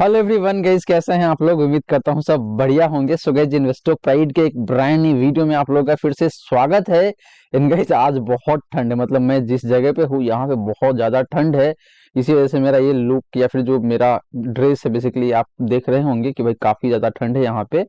Hello everyone guys, कैसे हैं आप लोग। उम्मीद करता हूं सब बढ़िया होंगे। सो गाइस, इन्वेस्टर प्राइड के एक ब्रांड न्यू वीडियो में आप लोगों का फिर से स्वागत है। इन गाइस, आज बहुत ठंड है, मतलब मैं जिस जगह पे हूँ यहाँ पे बहुत ज्यादा ठंड है। इसी वजह से मेरा ये लुक या फिर जो मेरा ड्रेस है, बेसिकली आप देख रहे होंगे कि भाई काफी ज्यादा ठंड है यहाँ पे।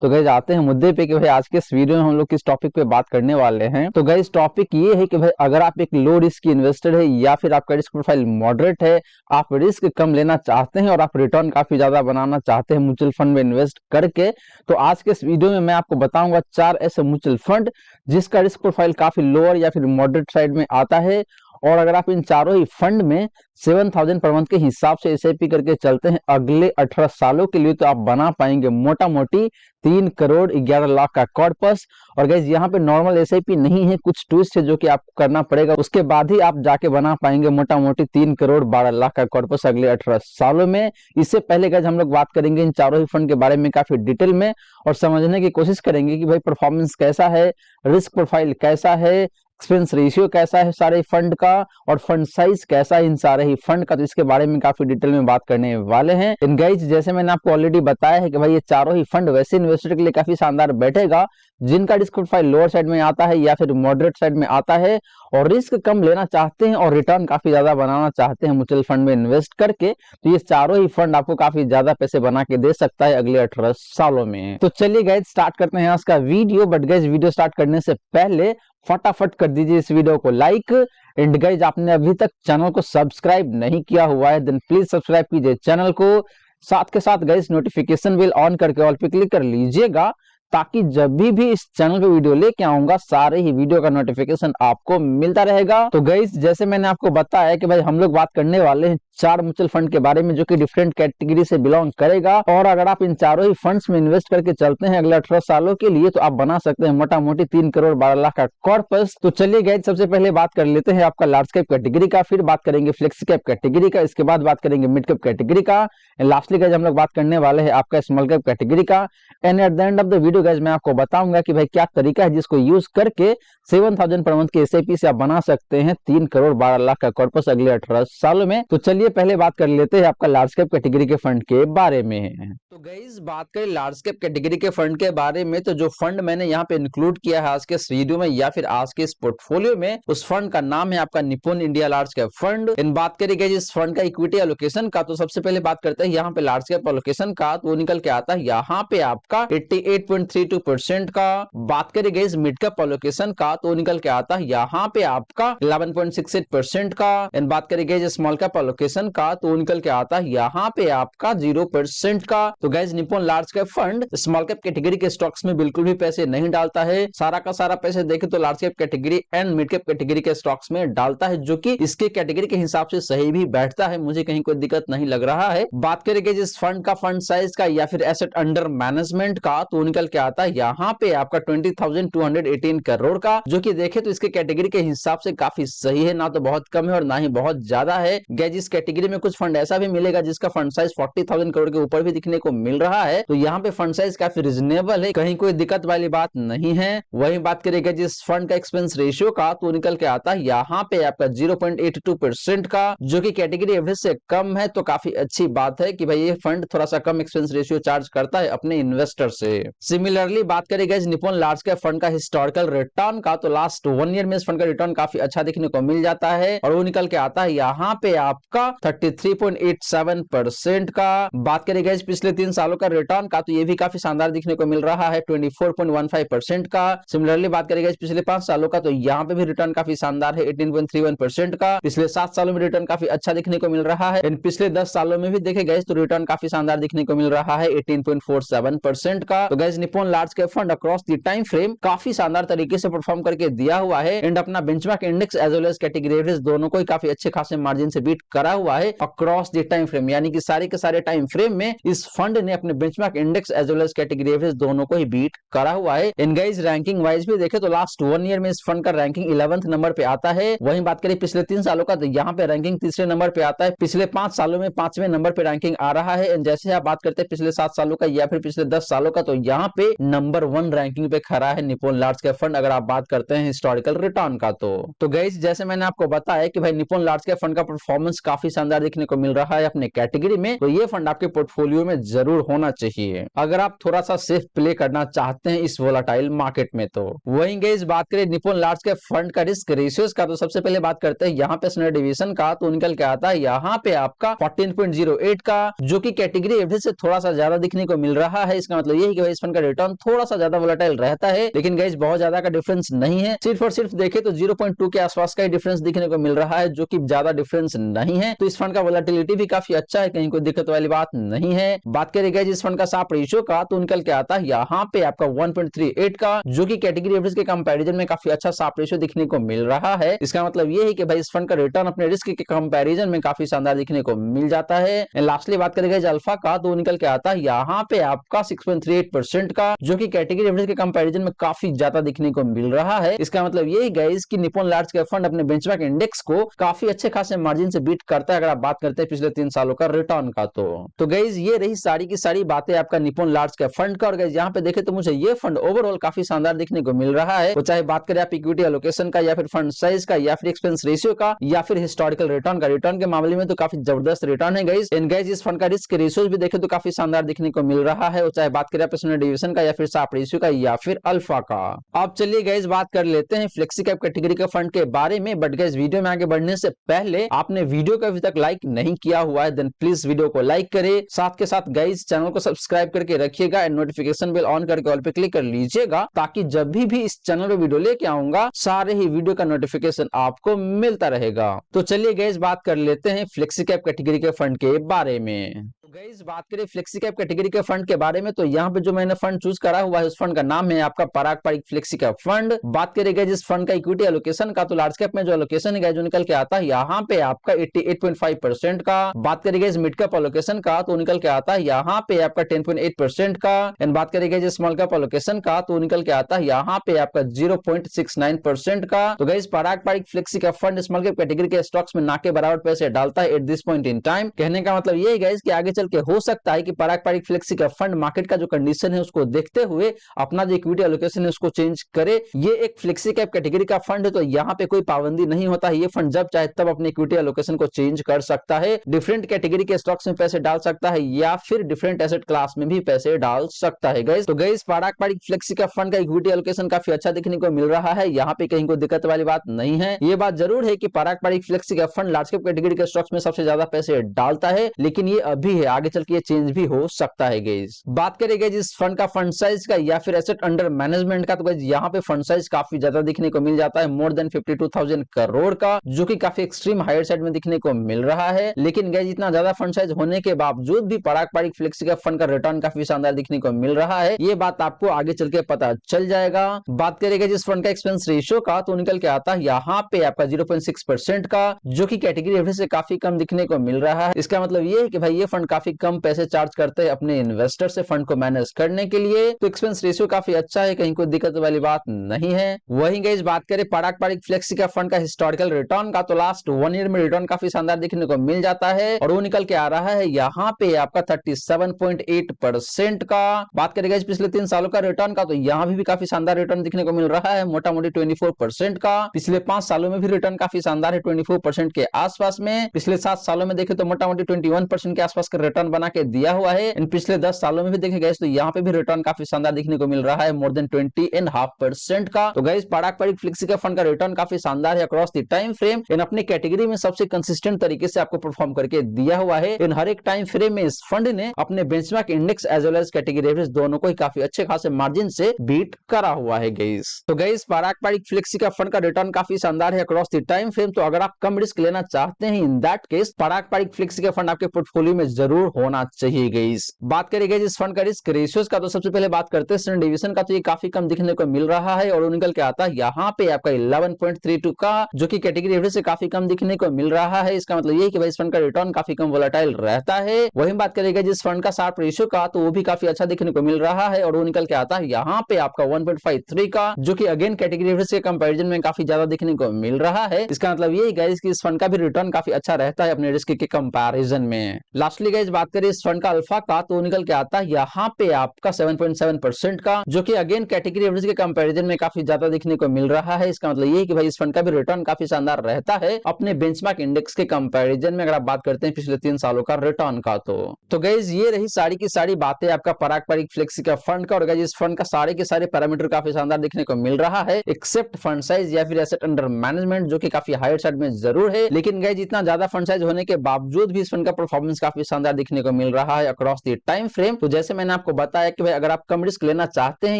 तो गाइस, आते हैं मुद्दे पे कि भाई आज के इस वीडियो में हम लोग किस टॉपिक पे बात करने वाले हैं। तो गाइस, टॉपिक ये है कि भाई अगर आप एक लो रिस्क इन्वेस्टर है या फिर आपका रिस्क प्रोफाइल मॉडरेट है, आप रिस्क कम लेना चाहते हैं और आप रिटर्न काफी ज्यादा बनाना चाहते हैं म्यूचुअल फंड में इन्वेस्ट करके, तो आज के इस वीडियो में मैं आपको बताऊंगा 4 ऐसे म्यूचुअल फंड जिसका रिस्क प्रोफाइल काफी लोअर या फिर मॉडरेट साइड में आता है। और अगर आप इन चारों ही फंड में 7,000 पर मंथ के हिसाब से एसआईपी करके चलते हैं अगले 18 सालों के लिए, तो आप बना पाएंगे मोटा मोटी 3 करोड़ 11 लाख का कॉर्पस। और गाइस, यहाँ पे नॉर्मल एसआईपी नहीं है, कुछ ट्विस्ट है जो कि आपको करना पड़ेगा, उसके बाद ही आप जाके बना पाएंगे मोटा मोटी 3 करोड़ 12 लाख का कॉर्पस अगले 18 सालों में। इससे पहले गाइस, हम लोग बात करेंगे इन चारों ही फंड के बारे में काफी डिटेल में और समझने की कोशिश करेंगे कि भाई परफॉर्मेंस कैसा है, रिस्क प्रोफाइल कैसा है, एक्सपेंस रेशियो कैसा है सारे फंड का, और फंड साइज कैसा है इन सारे ही फंड का। तो इसके बारे में काफी डिटेल में बात करने वाले हैं। इन गाइस, जैसे मैंने आपको ऑलरेडी बताया है कि भाई ये चारों ही फंड वैसे इन्वेस्टर के लिए काफी शानदार बैठेगा जिनका रिस्क प्रोफाइल लोअर साइड में आता है या फिर मॉडरेट साइड में आता है और रिस्क कम लेना चाहते हैं और रिटर्न काफी ज्यादा बनाना चाहते हैं म्यूचुअल फंड में इन्वेस्ट करके। तो ये चारों ही फंड आपको काफी ज्यादा पैसे बना के दे सकता है अगले 18 सालों में। तो चलिए गाइस, स्टार्ट करते हैं आज का video. But guys, video start करने से पहले फटाफट कर दीजिए इस वीडियो को लाइक। एंड गाइस, आपने अभी तक चैनल को सब्सक्राइब नहीं किया हुआ है देन प्लीज सब्सक्राइब कीजिए चैनल को। साथ के साथ गाइस, नोटिफिकेशन बेल ऑन करके ऑल पे क्लिक कर लीजिएगा ताकि जब भी इस चैनल पे वीडियो लेके आऊंगा सारे ही वीडियो का नोटिफिकेशन आपको मिलता रहेगा। तो गाइस, जैसे मैंने आपको बताया कि भाई हम लोग बात करने वाले हैं 4 म्यूचुअल फंड के बारे में जो कि डिफरेंट कैटेगरी से बिलोंग करेगा। और अगर आप इन चारों ही फंड्स में इन्वेस्ट करके चलते हैं अगले 18 सालों के लिए, तो आप बना सकते हैं मोटा मोटी 3 करोड़ 12 लाख का कॉर्पस। तो चलिए गाइस, सबसे पहले बात कर लेते हैं आपका लार्ज कैप कैटेगरी का, फिर बात करेंगे फ्लेक्सी कैप कैटेगरी का, इसके बाद बात करेंगे मिड कैप कैटेगरी का, लास्टली गाइस हम लोग बात करने वाले हैं आपका स्मॉल कैप कैटेगरी का। And at the end of the video guys, मैं आपको बताऊंगा कि भाई क्या तरीका है जिसको यूज करके 7,000 पर मंथ के एसआईपी से आप बना सकते हैं 3 करोड़ 12 लाख का कॉर्पस अगले 18 सालों में। तो चलिए पहले बात कर लेते हैं आपका लार्ज कैप कैटेगरी के फंड के बारे में। तो गाइस, बात करें लार्ज कैप कैटेगरी के फंड के बारे में, तो जो फंड मैंने यहाँ पे इंक्लूड किया है आज के इस वीडियो में या फिर आज के इस पोर्टफोलियो में, उस फंड का नाम है आपका निपुण इंडिया लार्ज कैप फंड। इन बात करें इस फंड का इक्विटी एलोकेशन का, तो सबसे पहले बात करते हैं यहाँ पे लार्ज कैप एलोकेशन का, तो निकल के आता है यहाँ पे आपका 88.32% का। बात करें इस मिड कैप एलोकेशन का, तो निकल के आता है यहाँ पे आपका 11.68% का। एंड बात करें इस स्मॉल कैप एलोकेशन का, तो निकल के आता है यहाँ पे आपका 0% का। तो guys, Nippon large cap fund small cap category के स्टॉक्स में बिल्कुल भी पैसे नहीं डालता है, सारा का सारा पैसे देखे तो large cap category and mid cap category के स्टॉक्स में डालता है, जो कि इसके कैटेगरी के हिसाब से सही भी बैठता है, मुझे कहीं कोई दिक्कत नहीं लग रहा है। बात करेंगे जिस फंड का फंड साइज का या फिर एसेट अंडर मैनेजमेंट का, तो निकल के आता है यहाँ पे आपका 20,218 करोड़ का, जो कि देखे तो इसके कैटेगरी के हिसाब से काफी सही है, ना तो बहुत कम है और ना ही बहुत ज्यादा है। गाइस, इस कैटेगरी में कुछ फंड ऐसा भी मिलेगा जिसका फंड साइज 40,000 करोड़ के ऊपर भी दिखने को मिल रहा है, तो यहाँ पे फंड साइज काफी रिजनेबल है, कहीं कोई दिक्कत वाली बात नहीं है। वही बात करेगा जिस फंड का एक्सपेंस रेशियो का, तो निकल के आता है यहाँ पे आपका 0.82% का, जो कि कैटेगरी एवरेज से कम है, तो काफी अच्छी बात है कि भाई ये फंड थोड़ा सा कम एक्सपेंस रेशियो चार्ज करता है अपने इन्वेस्टर से। सिमिलरली बात करेगा इस निप्पॉन लार्ज कैप फंड का हिस्टोरिकल रिटर्न का, तो लास्ट 1 ईयर में इस फंड का रिटर्न काफी अच्छा देखने को मिल जाता है और वो निकल के आता है यहाँ पे आपका 33.87% का। बात करेगा इस पिछले 3 सालों का रिटर्न का, तो ये भी काफी शानदार दिखने को मिल रहा है 24.15% का। सिमिलरली बात करेगा इस पिछले 5 सालों का, तो यहाँ पे भी रिटर्न काफी शानदार है 18.31% का। पिछले 7 सालों में रिटर्न काफी अच्छा दिखने को मिल रहा है। इन पिछले 10 सालों में भी देखे गए तो रिटर्न काफी शानदार दिखने को मिल रहा है 18.47% का। तो guys, Nippon large cap fund across the time frame काफी शानदार तरीके से परफॉर्म करके दिया हुआ है एंड अपना benchmark index as well as category average दोनों को ही काफी अच्छे खासे मार्जिन से बीट करा हुआ है अक्रॉस द टाइम फ्रेम, यानी कि सारे के सारे टाइम फ्रेम में इस फंड ने अपने benchmark index as well as category average दोनों को ही बीट करा हुआ है। इन गाइस, रैंकिंग वाइज भी देखे तो लास्ट 1 ईयर में इस फंड का रैंकिंग 11th नंबर पे आता है। वहीं बात करें पिछले 3 सालों का, तो यहाँ पे रैंकिंग तीसरे नंबर पे आता है। पिछले 5 सालों में 5वें नंबर पे रैंकिंग आ रहा है। एंड जैसे आप बात करते हैं पिछले 7 सालों का या फिर पिछले 10 सालों का, तो यहाँ पे नंबर 1 रैंकिंग पे खड़ा है निप्पॉन लार्ज कैप फंड, अगर आप बात करते हैं हिस्टोरिकल रिटर्न का। तो गाइस, जैसे मैंने आपको बताया कि भाई निप्पॉन लार्ज कैप फंड का परफॉर्मेंस काफी काफी शानदार देखने को मिल रहा है अपने कैटेगरी में, तो ये फंड आपके पोर्टफोलियो में जरूर होना चाहिए अगर आप थोड़ा सा सेफ प्ले करना चाहते हैं इस वोलाटाइल मार्केट में। तो वहीं गाइस बात करें निप्पॉन लार्ज कैप फंड का रिस्क रेशियोज का, तो सबसे पहले बात करते हैं यहाँ पे स्टैंडर्ड डिवीजन का। तो निकल के आता है यहाँ पे आपका 14.08 का, जो कि कैटेगरी एवरेज से थोड़ा सा ज्यादा दिखने को मिल रहा है। इसका मतलब ये है कि इस फंड का रिटर्न थोड़ा सा ज्यादा वोलेटाइल रहता है, लेकिन गाइस बहुत ज्यादा का डिफरेंस नहीं है। सिर्फ और सिर्फ देखे तो 0.2 के आसपास का ही डिफरेंस दिखने को मिल रहा है, जो कि ज्यादा डिफरेंस नहीं है। तो इस फंड का वोलेटिलिटी भी काफी अच्छा है, कहीं कोई दिक्कत वाली बात नहीं है। बात करें इस फंड का शार्प रेशियो का, तो निकल के आता है यहाँ पे आपका 1.38 का, जो कि कैटेगरी एवरेज के कंपैरिजन में काफी अच्छा शार्प रेशियो दिखने को मिल रहा है। इसका मतलब ये है कि भाई इस फंड का रिटर्न अपने रिस्क के कंपैरिजन में काफी शानदार दिखने को मिल जाता है। लास्टली बात करेंगे अल्फा का, तो निकल के आता है यहाँ पे आपका 6.38% का, जो कि कैटेगरी एवरेज के कंपैरिजन में काफी ज्यादा दिखने को मिल रहा है। इसका मतलब ये गाइस कि निप्पॉन लार्ज कैप फंड अपने बेंचमार्क इंडेक्स को काफी अच्छे खासे मार्जिन से बीट करता है अगर आप बात करते हैं पिछले 3 सालों का रिटर्न का। तो गाइस ये रही सारी की सारी बातें आपका निप्पॉन लार्ज कैप फंड का। और गाइस यहाँ पे देखे तो मुझे ये फंड ओवरऑल काफी शानदार दिखने को मिल रहा है, वो चाहे बात करें आप इक्विटी एलोकेशन का, या फिर फंड साइज का, या फिर एक्सपेंस रेशियो का, या फिर हिस्टोरिकल रिटर्न का। रिटर्न के मामले में तो काफी जबरदस्त रिटर्न है गाइस। एंड गाइस इस फंड का रिस्क रेशियोज भी देखे तो काफी शानदार दिखने को मिल रहा है, वो चाहे बात करें आप स्टैंडर्ड डिवीजन का, या फिर शार्प रेशियो का, या फिर अल्फा का। अब चलिए गाइस बात कर लेते हैं फ्लेक्सी कैप कैटेगरी के फंड के बारे में। बट गाइस वीडियो में आगे बढ़ने से पहले आपने वीडियो को अभी तक लाइक नहीं किया हुआ है, देन प्लीज वीडियो को लाइक करें, साथ के साथ गाइस चैनल को सब्सक्राइब करके रखिएगा एंड नोटिफिकेशन बेल ऑन करके ऑल पे क्लिक कर लीजिएगा, ताकि जब भी इस चैनल पे वीडियो लेके आऊंगा सारे ही वीडियो का नोटिफिकेशन आपको मिलता रहेगा। तो चलिए गाइस बात कर लेते हैं फ्लेक्सी कैप कैटेगरी के फंड के बारे में। गाइस बात करें फ्लेक्सी कैप कैटेगरी के फंड के बारे में, तो यहाँ पे जो मैंने फंड चूज करा हुआ है उस फंड का नाम है आपका पराग पारिक फ्लेक्सी कैप फंड। बात करेंगे जिस फंड का इक्विटी एलोकेशन का, तो लार्ज कैप में जो एलोकेशन है जो निकल के आता है यहाँ पे आपका 88.5% का। बात करेंगे मिड कैप एलोकेशन का, तो निकल के आता है यहाँ पे आपका 10.8% का। एंड बात करेंगे स्मॉल कैप एलोकेशन का, तो निकल के आता है यहाँ पे आपका 0.69% का। तो guys Parag Parikh flexi cap fund small cap category के स्टॉक्स में ना के बराबर पैसे डालता है at this point in time. कहने का मतलब ये है गाइस कि आगे चल के हो सकता है कि Parag Parikh flexi cap fund market का जो कंडीशन है उसको देखते हुए अपना जो इक्विटी एलोकेशन है उसको चेंज करे। ये एक फ्लेक्सी कैप कैटेगरी का फंड है, तो यहाँ पे कोई पाबंदी नहीं होता है। ये फंड जब चाहे तब अपने इक्विटी एलोकेशन को चेंज कर सकता है, डिफरेंट कैटेगरी के स्टॉक्स में पैसे डाल सकता है, या फिर डिफरेंट एसेट क्लास में भी पैसे डाल सकता है गाइस। तो guys Parag Parikh flexi cap fund का इक्विटी एलोकेशन काफी अच्छा देखने को मिल रहा है, यहाँ पे कहीं कोई दिक्कत वाली बात नहीं है। ये बात जरूर है कि Parag Parikh flexi cap fund large cap category के स्टॉक्स में सबसे ज्यादा पैसे डालता है, लेकिन ये अभी है, आगे चल के ये चेंज भी हो सकता है गाइस। बात करेंगे जिस फंड का फंड साइज का या फिर एसेट अंडर मैनेजमेंट का, तो गाइस यहाँ पे फंड साइज काफी ज्यादा दिखने को मिल जाता है, मोर देन 52,000 करोड़ का, जो कि काफी एक्सट्रीम हायर साइड में दिखने को मिल रहा है। लेकिन गाइस इतना ज्यादा फंड साइज होने के बावजूद भी पराग पारिक फ्लेक्सी कैप फंड का रिटर्न काफी शानदार दिखने को मिल रहा है, ये बात आपको आगे चल के पता चल जाएगा। बात करेंगे जिस फंड का एक्सपेंस रेशियो का, तो निकल के आता है यहाँ पे आपका 0.6% का, जो कि कैटेगरी एवरेज से काफी कम दिखने को मिल रहा है। इसका मतलब ये है कि भाई ये फंड काफी कम पैसे चार्ज करते हैं अपने इन्वेस्टर से फंड को मैनेज करने के लिए। तो एक्सपेंस रेशियो काफी अच्छा है, कहीं कोई दिक्कत वाली बात नहीं है। वहीं गाइस बात करें पराग पारिक फ्लेक्सी कैप फंड का हिस्टोरिकल रिटर्न का, तो लास्ट 1 ईयर में रिटर्न काफी शानदार दिखने को मिल जाता है, और वो निकल के आ रहा है यहाँ पे आपका 37.8% का। बात करें गाइस पिछले 3 सालों का रिटर्न का, तो यहाँ भी काफी शानदार रिटर्न दिखने को मिल रहा है, मोटा मोटी 24% का। पिछले 5 सालों में भी रिटर्न काफी शानदार है, 24% के आसपास में। पिछले 7 सालों में देखे तो मोटा मोटी 21% के आसपास का रिटर्न बना के दिया हुआ है। इन पिछले 10 सालों में भी देखे गए तो यहाँ पे भी रिटर्न काफी शानदार दिखने को मिल रहा है, मोर देन 20.5% का। तो guys Parag Parikh flexi cap fund का रिटर्न काफी शानदार है अक्रॉस द टाइम फ्रेम। इन अपनी कैटेगरी में सबसे कंसिस्टेंट तरीके से आपको परफॉर्म करके दिया हुआ है। इन हर एक टाइम फ्रेम में इस फंड ने अपने benchmark index as well as category average दोनों को ही काफी अच्छे खासे मार्जिन से बीट करा हुआ है गाइस। तो guys Parag Parikh flexi cap fund का रिटर्न काफी शानदार है अक्रॉस द टाइम फ्रेम। तो अगर आप कम रिस्क लेना चाहते हैं in that case Parag Parikh flexi cap fund आपके पोर्टफोलियो में जरूर होना चाहिए गाइस। बात करेंगे जिस फंड का रिस्क रेशियोज का, तो सबसे पहले बात करते हैं स्टैंडर्ड डिवीजन का, तो ये काफी कम दिखने को मिल रहा है, और वो निकल के आता है यहाँ पे आपका 11.32 का, जो कि कैटेगरी एवरेज से काफी कम दिखने को मिल रहा है। इसका मतलब ये है कि भाई इस फंड का रिटर्न काफी कम वोलेटाइल रहता है। वहीं बात करेंगे जिस फंड का शार्प रेशियो का, तो वो भी काफी अच्छा दिखने को मिल रहा है, और वो निकल के आता है यहाँ पे आपका 1.53 का, जो कि अगेन कैटेगरी एवरेज के कंपैरिजन में काफी ज्यादा दिखने को मिल रहा है। इसका मतलब ये है गाइस कि इस फंड का भी रिटर्न काफी अच्छा रहता है अपने रिस्क के कंपैरिजन में। लास्टली गाइस गाइस बात करें इस फंड का अल्फा का तो निकल के आता है यहाँ पे आपका 7.7% का, जो कि अगेन कैटेगरी एवरेज के कंपैरिजन में काफी ज्यादा देखने को मिल रहा है। इसका मतलब ये है कि भाई इस फंड का भी रिटर्न काफी शानदार रहता है अपने बेंचमार्क इंडेक्स के कंपैरिजन में, अगर आप बात करते हैं पिछले 3 सालों का रिटर्न का। तो गाइस ये रही सारी की सारी बातें आपका पराग पारिक फ्लेक्सी का फंड का। और गाइस इस फंड का सारे के सारे पैरामीटर काफी शानदार देखने को मिल रहा है, एक्सेप्ट फंड साइज या फिर एसेट अंडर मैनेजमेंट, जो कि काफी हायर साइड में जरूर है। लेकिन गाइस इतना ज्यादा फंड साइज होने के बावजूद भी इस फंड का परफॉर्मेंस काफी शानदार देखने को मिल रहा है अक्रॉस द टाइम फ्रेम। तो जैसे मैंने आपको बताया कि भाई अगर आप कम रिस्क लेना चाहते हैं,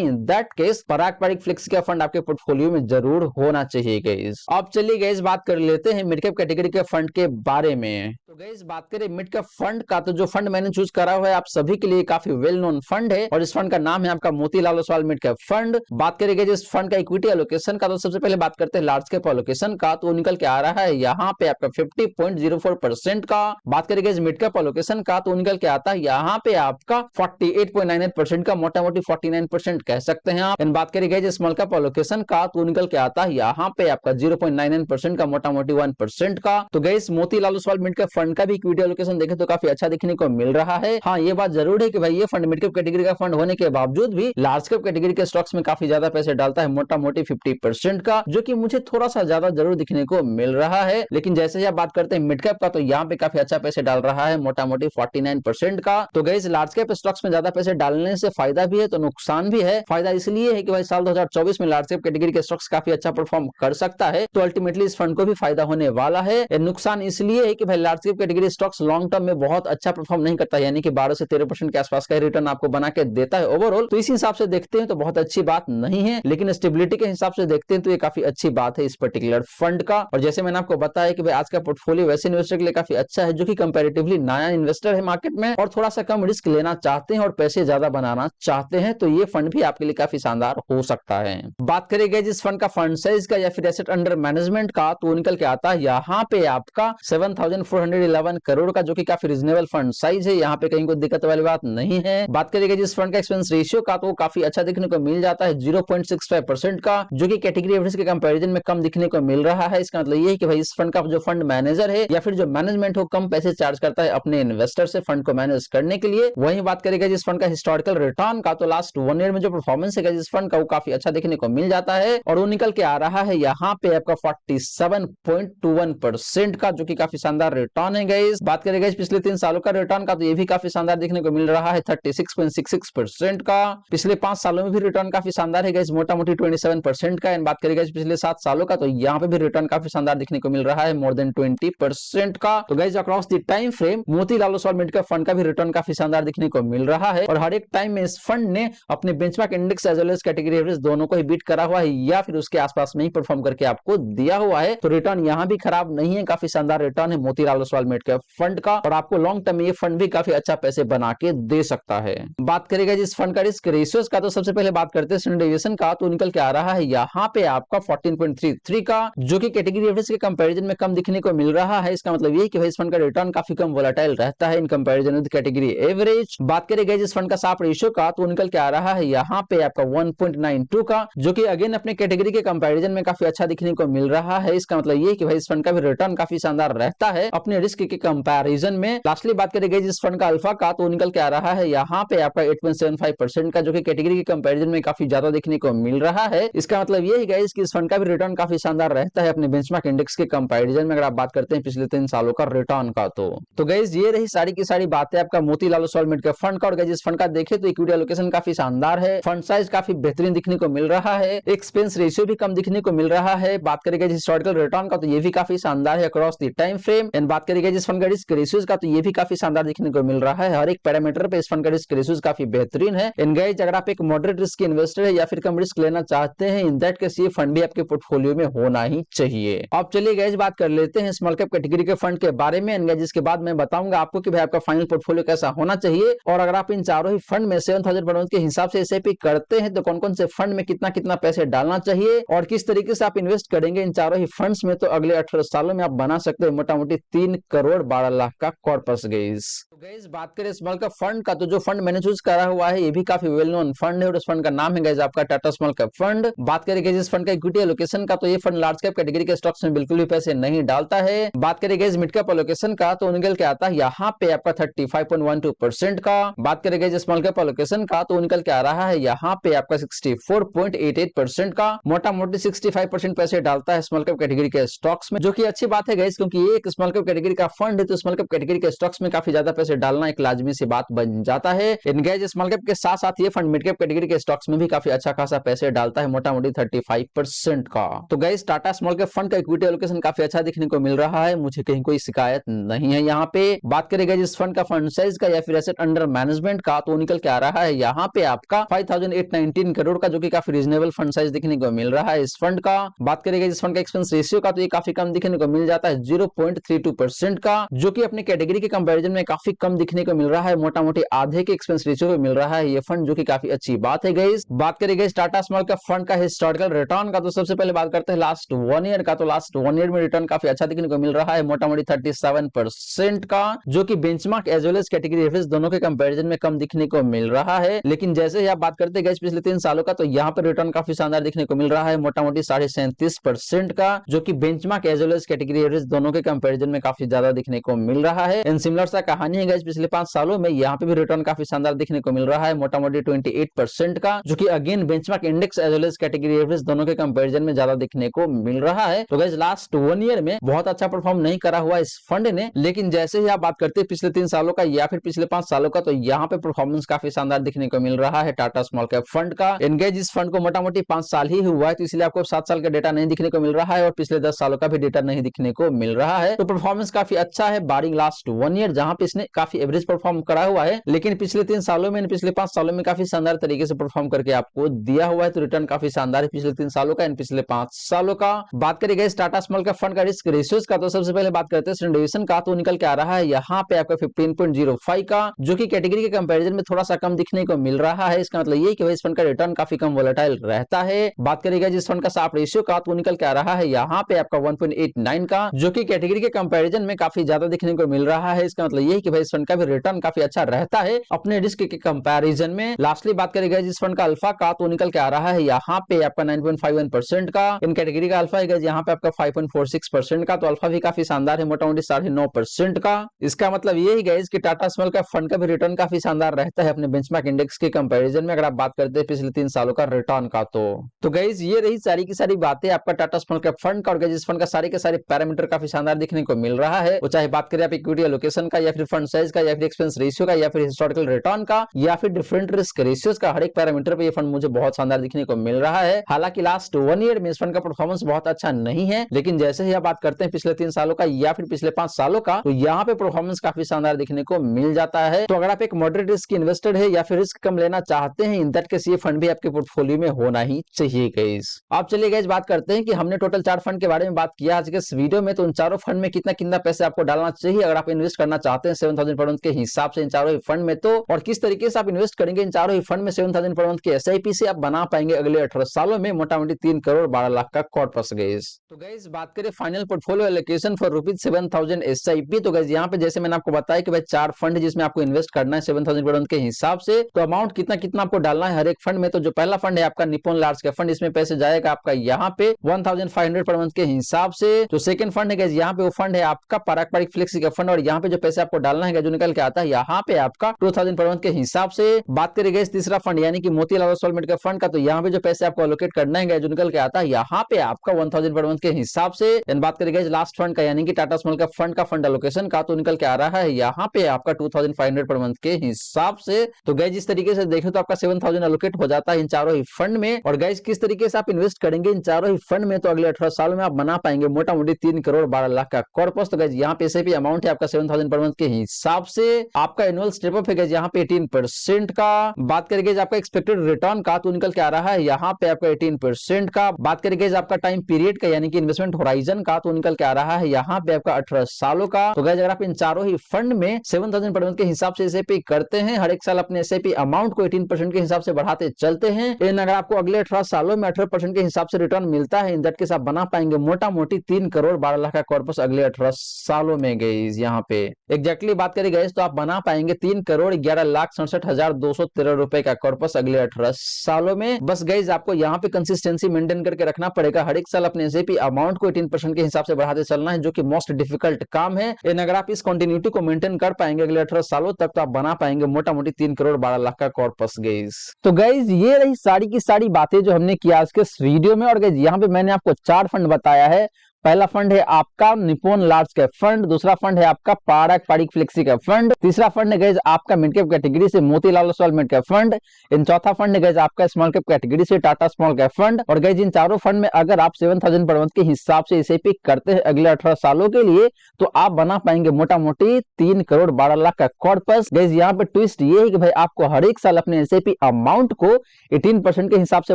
in that case Parag Parikh flexi का फंड आपके पोर्टफोलियो में जरूर होना चाहिए गाइस। अब चलिए गाइस बात कर लेते हैं मिड कैप कैटेगरी के फंड के बारे में। तो गाइस बात करें मिड कैप फंड का, तो जो फंड मैंने चूज करा हुआ है आप सभी के लिए काफी वेल नोन फंड है और इस फंड का नाम है आपका Motilal Oswal mid cap fund. बात करेंगे जिस फंड का इक्विटी एलोकेशन का, तो सबसे पहले बात करते हैं लार्ज कैप एलोकेशन का, तो निकल के आ रहा है यहाँ पे आपका 50.04% का। बात करेंगे इस मिड कैप एलोकेशन का, तो निकल के आता है यहाँ पे आपका 48.98% का, मोटा मोटी 49% कह सकते हैं आप। बात करेंगे जिस स्मॉल कैप एलोकेशन का, तो निकल के आता है यहाँ पे आपका 0.99% का, मोटा मोटी 1% का। तो guys Motilal Oswal mid cap fund का भी इक्विटी एलोकेशन देखें तो काफी अच्छा देखने को मिल रहा है। हाँ ये बात जरूर है कि भाई ये फंड मिड कैप कैटेगरी का फंड होने के बावजूद भी लार्ज कैप कैटेगरी के स्टॉक्स में काफी ज्यादा पैसे डालता है, मोटा मोटी 50% का, जो कि मुझे थोड़ा सा ज्यादा जरूर दिखने को मिल रहा है। लेकिन जैसे ही आप बात करते हैं मिड कैप का, तो यहाँ पे काफी अच्छा पैसे डाल रहा है, मोटा मोटी 49% का। तो गाइस लार्ज कैप स्टॉक्स में ज्यादा पैसे डालने से फायदा भी है तो नुकसान भी है। फायदा इसलिए है कि भाई साल 2024 में लार्ज कैप कैटेगरी के स्टॉक्स काफी अच्छा परफॉर्म कर सकता है, तो अल्टीमेटली इस फंड को भी फायदा होने वाला है। नुकसान इसलिए है कि भाई large cap category stocks long term में बहुत अच्छा परफॉर्म नहीं करता, यानी कि 12 से 13% के आसपास का रिटर्न आपको बना के देता है ओवरऑल। तो इस हिसाब से देखते हैं तो बहुत अच्छी बात नहीं है, लेकिन स्टेबिलिटी के हिसाब से देखते हैं तो ये काफी अच्छी बात है इस पर्टिकुलर फंड का। और जैसे मैंने आपको बताया कि भाई आज का पोर्टफोलियो वैसे इन्वेस्टर के लिए काफी अच्छा है जो कि कंपैरेटिवली नया इन्वेस्टर है मार्केट में और थोड़ा सा कम रिस्क लेना चाहते हैं और पैसे ज्यादा बनाना चाहते हैं, तो ये फंड भी आपके लिए काफी शानदार हो सकता है। बात करेंगे जिस फंड का फंड साइज का या फिर एसेट अंडर मैनेजमेंट का, तो निकल के आता है यहाँ पे आपका 7,411 करोड़ का, जो कि काफी रीजनेबल फंड साइज है, यहाँ पे कहीं कोई दिक्कत वाली बात नहीं है। बात करेंगे जिस फंड का एक्सपेंस रेशियो का, तो काफी अच्छा देखने को मिल जाता है 0.65% का, जो कि कैटेगरी एवरेज के कंपैरिजन में कम दिखने को मिल रहा है। इसका मतलब ये है कि भाई इस फंड का जो फंड मैनेजर है या फिर जो मैनेजमेंट हो कम पैसे चार्ज करता है अपने इन्वेस्टर से फंड को मैनेज करने के लिए। वहीं बात करेगा जिस फंड का हिस्टोरिकल रिटर्न का, तो लास्ट 1 ईयर में जो परफॉर्मेंस है जिस फंड का वो काफी अच्छा देखने को मिल जाता है और वो निकल के आ रहा है यहाँ पे आपका 47.21% का, जो कि काफी शानदार रिटर्न है गाइस। बात करेगा पिछले 3 सालों का रिटर्न का, तो ये भी काफी शानदार देखने को मिल रहा है 36.66% का। पिछले 5 सालों में भी रिटर्न काफी शानदार है गाइस, मोटा मोटी 27% का। बात करेगा पिछले 7 सालों का, तो यहाँ पे भी रिटर्न काफी शानदार देखने को मिल रहा है मोर देन 20% का। तो guys across the time frame Motilal Oswal mid cap fund का भी रिटर्न काफी शानदार देखने को मिल रहा है और हर एक टाइम में इस फंड ने अपने benchmark index as well as category average दोनों को ही बीट करा हुआ है या फिर उसके आसपास में ही परफॉर्म करके आपको दिया हुआ है। तो रिटर्न यहाँ भी खराब नहीं है, काफी शानदार रिटर्न है Motilal Oswal mid cap fund का और आपको लॉन्ग टर्म में ये फंड भी काफी अच्छा पैसे बना के दे सकता है। बात करेगा जिस फंड का रिस्क रेशियोज का, तो सबसे पहले बात करते हैं स्टैंडर्ड डेविएशन का, तो निकल के आ रहा है यहाँ पे आपका 14.33 का, जो कि कैटेगरी एवरेज के कंपैरिजन में कम दिखने को मिल रहा है। इसका मतलब ये कि भाई इस फंड का रिटर्न काफी कम वोलेटाइल रहता है in comparison with category average. बात करेगा जिस फंड का शार्प रेशियो का, तो निकल के आ रहा है यहाँ पे आपका 1.92 का, जो कि अगेन अपने कैटेगरी के कंपैरिजन में काफी अच्छा दिखने को मिल रहा है। इसका मतलब ये कि भाई इस फंड का भी रिटर्न काफी शानदार रहता है अपने रिस्क के कंपैरिजन में। लास्टली बात करेंगे जिस फंड का अल्फा का, तो निकल के आ रहा है यहाँ पे आपका 8.75% का, जो कि कैटेगरी के कंपैरिजन में काफी ज्यादा देखने को मिल रहा है। इसका मतलब ये है गाइस कि इस फंड का भी रिटर्न काफी शानदार रहता है अपने बेंचमार्क इंडेक्स के कंपैरिजन में, अगर आप बात करते हैं पिछले 3 सालों का रिटर्न का। तो गाइस ये रही सारी की सारी बातें आपका Motilal Oswal mid cap fund का। और गाइस इस फंड का देखें तो इक्विटी एलोकेशन काफी शानदार है, फंड साइज काफी बेहतरीन दिखने को मिल रहा है, एक्सपेंस रेशियो भी कम दिखने को मिल रहा है। बात करेंगे हिस्टोरिकल रिटर्न का, तो ये भी काफी शानदार है across the time frame. And बात करेंगे जिस फंड का रिस्क रेशियोज का, तो ये भी काफी शानदार दिखने को मिल रहा है, हर एक पैरामीटर पे इस फंड का रिस्क रेशियोज काफी बेहतरीन है। एंड गाइस अगर आप एक मॉडरेट रिस्क इन्वेस्टर है या फिर कम रिस्क लेना चाहते हैं, इन दैट केस ये फंड भी आपके पोर्टफोलियो में होना ही चाहिए। अब चलिए गाइस बात कर लेते हैं स्मॉल कैप कैटेगरी के फंड के बारे में, जिसके बाद मैं बताऊंगा आपको कि भाई आपका फाइनल पोर्टफोलियो कैसा होना चाहिए और अगर आप इन चारों ही फंड में 7000 पर मंथ के हिसाब से एसआईपी करते हैं तो कौन कौन से फंड में कितना कितना पैसे डालना चाहिए और किस तरीके से आप इन्वेस्ट करेंगे इन चारों ही फंड्स में, तो अगले 18 सालों में आप बना सकते हैं मोटा मोटी 3 करोड़ 12 लाख का कॉर्पस गाइस। तो गाइस बात करें स्मॉल कैप फंड का, तो जो फंड मैंने चूज करा हुआ है ये भी काफी वेल नोन फंड है और उस फंड का नाम है गाइस आपका टाटा स्मॉल कैप फंड। बात करेंगे जिस फंड का इक्विटी एलोकेशन का, तो ये फंड लार्ज कैप कैटेगरी के स्टॉक्स में बिल्कुल भी पैसे नहीं डालता है। बात करेंगे मिड कैप एलोकेशन का, तो निकल के आता है यहाँ पे आपका 35.12% का। बात करेंगे स्मॉल कैप एलोकेशन का तो निकल के आ रहा है यहाँ पे आपका 64.88% का। मोटा मोटी 65% पैसे डालता है स्मॉल कैप कैटेगरी के स्टॉक्स में, जो कि अच्छी बात है गाइस, क्योंकि ये एक स्मॉल कैप कैटेगरी का फंड है तो स्मॉल कैप कैटेगरी के स्टॉक्स में काफी ज्यादा पैसे डालना एक लाजमी सी बात बन जाता है। इन गाइस स्मॉल कैप के साथ साथ ये फंड मिड कैप कैटेगरी के स्टॉक्स में भी काफी अच्छा खासा पैसे डालता है, मोटा मोटी 35% का। तो guys Tata small cap fund का इक्विटी एलोकेशन काफी अच्छा देखने को मिल रहा है, मुझे कहीं कोई शिकायत नहीं है। यहाँ पे बात करेंगे जिस फंड का फंड साइज का या फिर एसेट अंडर मैनेजमेंट का तो निकल के आ रहा है यहाँ पे आपका 5819 करोड़ का, जो कि काफी रीजनेबल फंड साइज देखने को मिल रहा है इस फंड का। बात करेंगे जिस फंड का एक्सपेंस रेशियो का तो ये काफी कम दिखने को मिल जाता है 0.32% का, जो कि अपनी कैटेगरी के कंपैरिजन में काफी कम दिखने को मिल रहा है, मोटा मोटी आधे के एक्सपेंस रेशियो पे मिल रहा है ये फंड, जो कि काफी अच्छी बात है गाइस। बात करेंगे टाटा स्मॉल कैप फंड का हिस्टोरिकल रिटर्न का तो सबसे पहले बात करते हैं लास्ट 1 ईयर का। तो लास्ट 1 ईयर में रिटर्न काफी अच्छा देखने को मिल रहा है, मोटा मोटी 37% का, जो कि benchmark as well as category average दोनों के कंपैरिजन में कम दिखने को मिल रहा है। लेकिन जैसे ही आप बात करते हैं पिछले 3 सालों का तो यहाँ पर रिटर्न काफी शानदार देखने को मिल रहा है, मोटा मोटी 37.5% का, जो कि benchmark as well as category average दोनों के कंपैरिजन में काफी ज्यादा देखने को मिल रहा है। इन सिमिलर सा कहानी है गाइस पिछले 5 सालों में, यहाँ पे भी रिटर्न काफी शानदार देखने को मिल रहा है, मोटा मोटी 28% का, जो कि again benchmark index as well as category average दोनों के कंपैरिजन में ज्यादा देखने को मिल रहा है। तो गाइस लास्ट 1 ईयर में बहुत अच्छा परफॉर्म नहीं करा हुआ इस फंड ने, लेकिन जैसे ही आप बात करते हैं पिछले 3 सालों का या फिर पिछले 5 सालों का तो यहाँ पे परफॉर्मेंस काफी शानदार देखने को मिल रहा है टाटा स्मॉल कैप फंड का। एनगेज इस फंड को मोटा मोटी 5 साल ही हुआ है, तो इसलिए आपको 7 साल का डेटा नहीं दिखने को मिल रहा है और पिछले 10 सालों का भी डेटा नहीं दिखने को मिल रहा है। तो परफॉर्मेंस काफी अच्छा है बारिंग लास्ट 1 ईयर जहां पे इसने काफी एवरेज परफॉर्म करा हुआ है, लेकिन पिछले 3 सालों में पिछले 5 सालों में काफी शानदार तरीके से परफॉर्म करके आपको दिया हुआ है। तो रिटर्न काफी शानदार है पिछले 3 सालों का एंड पिछले 5 सालों का। बात करेंगे टाटा स्मॉल कैप फंड का रिस्क रेशियोज का तो सबसे पहले बात करते हैं स्टैंडर्ड डेविएशन का, तो निकल के आ रहा है यहाँ पे आपका 15.05 का, जो कि कैटेगरी के कंपैरिजन में थोड़ा सा कम दिखने को मिल रहा है। इसका मतलब ये कि इस फंड का रिटर्न काफी कम वोलेटाइल रहता है। बात करेगा जिस फंड का शार्प रेशियो का तो निकल के आ रहा है यहाँ पे आपका 1.89 का, जो कि कैटेगरी के कंपैरिजन में काफी ज्यादा दिखने को मिल रहा है। इसका मतलब ये कि भाई इस फंड का भी रिटर्न काफी अच्छा रहता है अपने रिस्क के कंपैरिजन में। लास्टली बात करेगा जिस फंड का अल्फा का तो निकल के आ रहा है यहाँ पे आपका 9.51% का। इन कैटेगरी का अल्फा है यहाँ पे आपका 5.46% का, तो अल्फा भी काफी शानदार है, मोटा मोटी 9.5% का। इसका मतलब ये ही गाइस कि टाटा स्मॉल कैप फंड का भी रिटर्न काफी शानदार रहता है अपने बेंचमार्क इंडेक्स के कंपैरिजन में, अगर आप बात करते हैं पिछले 3 सालों का रिटर्न का। तो गाइस ये रही सारी की सारी बातें आपका टाटा स्मॉल कैप फंड का, और गाइस इस फंड का सारे के सारे पैरामीटर काफी शानदार देखने को मिल रहा है। वो चाहे बात करें आप इक्विटी एलोकेशन का या फिर फंड साइज का या फिर एक्सपेंस रेशियो का या फिर हिस्टोरिकल रिटर्न का या फिर डिफरेंट रिस्क रेशियोज का, हर एक पैरामीटर पे ये फंड मुझे बहुत शानदार देखने को मिल रहा है। हालांकि लास्ट 1 ईयर में इस फंड का परफॉर्मेंस बहुत अच्छा नहीं है, लेकिन जैसे ही आप बात करते हैं पिछले 3 सालों का या फिर पिछले 5 सालों का तो यहाँ पे परफॉर्मेंस काफी शानदार देखने को मिल जाता है। तो अगर आप एक मॉडरेट रिस्क इन्वेस्टर है या फिर रिस्क कम लेना चाहते हैं, इन दैट केस ये फंड भी आपके पोर्टफोलियो में होना ही चाहिए गाइस। आप चलिए गाइस बात करते हैं कि हमने टोटल 4 फंड के बारे में बात किया आज के इस वीडियो में, तो उन चारों फंड में कितना कितना पैसे आपको डालना चाहिए अगर आप इन्वेस्ट करना चाहते हैं 7000 पर मंथ के हिसाब से इन चारों ही फंड में, तो और किस तरीके से आप इन्वेस्ट करेंगे इन चारों ही फंड में 7000 पर मंथ के एसआईपी से आप बना पाएंगे अगले 18 सालों में मोटा मोटी 3 करोड़ 12 लाख का कॉर्पस गाइस। तो गाइस बात करें final portfolio allocation for ₹7000 SIP, तो गाइस यहाँ पे जैसे मैंने आपको बताया कि भाई 4 फंड जिसमें आपको इन्वेस्ट करना है 7000 पर मंथ के हिसाब से, तो अमाउंट कितना कितना आपको डालना है हर एक फंड में। तो जो पहला फंड है आपका निप्पॉन लार्ज कैप फंड, इसमें पैसे जाएगा आपका यहाँ पे 1500 पर मंथ के हिसाब से। जो सेकंड फंड है गाइस यहाँ पे वो फंड है आपका पारंपरिक फ्लेक्सी का फंड, और यहाँ पे जो पैसे आपको डालना है जो निकल के आता है यहाँ पे आपका 2000 पर मंथ के हिसाब से। बात करें गाइस तीसरा फंड यानी कि Motilal Oswal mid cap fund का, तो यहाँ पे जो पैसे आपको एलोकेट करना है जो निकल के आता है यहाँ पे आपका 1000 पर मंथ के हिसाब से। बात करें गाइस लास्ट फंड का यानी कि टाटा स्मॉल कैप फंड का फंड एलोकेशन का, तो निकल के आ रहा है यहाँ पे आपका 2500 पर मंथ के हिसाब से। तो गाइस जिस तरीके से देखें तो आपका 7000 एलोकेट हो जाता है इन चारों ही फंड में, और गाइस किस तरीके से आप इन्वेस्ट करेंगे इन चारों ही फंड में तो अगले 18 सालों में आप बना पाएंगे मोटा मोटी 3 करोड़ 12 लाख का कॉर्पस। तो गाइस यहाँ पे एसआईपी अमाउंट है आपका 7000 पर मंथ के हिसाब से। आपका एनुअल स्टेप अप है गाइस यहाँ पे 18% का। बात करेंगे आपका एक्सपेक्टेड रिटर्न का, तो निकल के आ रहा है यहाँ पे आपका 18% का। बात करेंगे आपका टाइम पीरियड का यानी कि इन्वेस्टमेंट होराइजन का, तो निकल के आ रहा है यहाँ पे आपका 18 सालों का। तो गाइस अगर आप इन चारों ही फंड में 7000 पर मंथ के हिसाब से एसआईपी करते हैं, हर एक साल अपने एसआईपी अमाउंट को 18% के हिसाब से बढ़ाते चलते हैं, लेकिन अगर आपको अगले 18 सालों में 18% के हिसाब से रिटर्न मिलता है इन दैट केस आप बना पाएंगे मोटा मोटी 3 करोड़ 12 लाख का कॉर्पस अगले 18 सालों में गाइस। यहाँ पे एग्जैक्टली बात करें गाइस तो आप बना पाएंगे 3 करोड़ 11,67,213 रुपए का कॉर्पस अगले 18 सालों में। बस गाइस आपको यहाँ पे कंसिस्टेंसी मेंटेन करके रखना पड़ेगा, हर एक साल अपने एसआईपी अमाउंट को 18% के हिसाब से बढ़ाते चलना है, जो कि मोस्ट डिफिकल्ट काम है। लेकिन अगर आप इस कंटिन्यूटी क्वालिटी को मेंटेन कर पाएंगे अगले 18 सालों तक, तो आप बना पाएंगे मोटा मोटी 3 करोड़ 12 लाख का कॉर्पस गाइस। तो गाइस ये रही सारी की सारी बातें जो हमने किया आज के इस वीडियो में। और गाइस यहाँ पे मैंने आपको 4 फंड बताया है। पहला फंड है आपका निप्पॉन लार्ज कैप फंड, दूसरा फंड है आपका पारक पारिक फ्लेक्सी कैप फंड, तीसरा फंड है गाइस आपका मिड कैप कैटेगरी से Motilal Oswal mid cap fund, इन चौथा फंड है गाइस आपका स्मॉल कैप कैटेगरी से टाटा स्मॉल कैप फंड। और गाइस इन चारों फंड में अगर आप 7000 पर मंथ के हिसाब से एसआईपी करते हैं अगले 18 सालों के लिए, तो आप बना पाएंगे मोटा मोटी 3 करोड़ 12 लाख का कॉर्पस। गाइस यहाँ पे ट्विस्ट ये है कि भाई आपको हर एक साल अपने एसआईपी अमाउंट को 18% के हिसाब से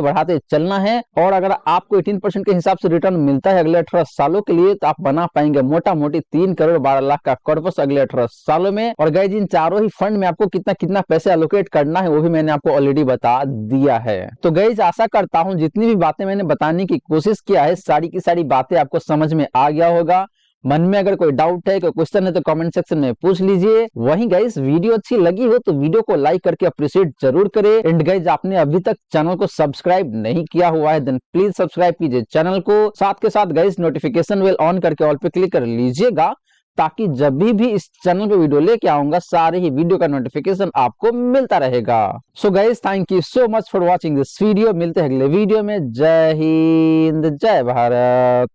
बढ़ाते चलना है। और अगर आपको 18% के हिसाब से रिटर्न मिलता है अगले 18 सालों के लिए, तो आप बना पाएंगे मोटा मोटी 3 करोड़ 12 लाख का कॉर्पस अगले 18 सालों में। और गाइस इन चारों ही फंड में आपको कितना कितना पैसे एलोकेट करना है वो भी मैंने आपको ऑलरेडी बता दिया है। तो गाइस आशा करता हूं जितनी भी बातें मैंने बताने की कोशिश किया है सारी की सारी बातें आपको समझ में आ गया होगा। मन में अगर कोई डाउट है, कोई क्वेश्चन है तो कमेंट सेक्शन में पूछ लीजिए। वहीं गाइस वीडियो अच्छी लगी हो तो वीडियो को लाइक करके अप्रिशिएट जरूर करें। एंड गाइस आपने अभी तक चैनल को सब्सक्राइब नहीं किया हुआ है देन प्लीज सब्सक्राइब कीजिए चैनल को। साथ के साथ गाइस नोटिफिकेशन बेल ऑन करके ऑल पे क्लिक कर लीजिएगा, ताकि जब भी इस चैनल पे वीडियो लेके आऊंगा सारे ही वीडियो का नोटिफिकेशन आपको मिलता रहेगा। So guys thank you so much for watching this video. मिलते हैं अगले वीडियो में। जय हिंद जय भारत।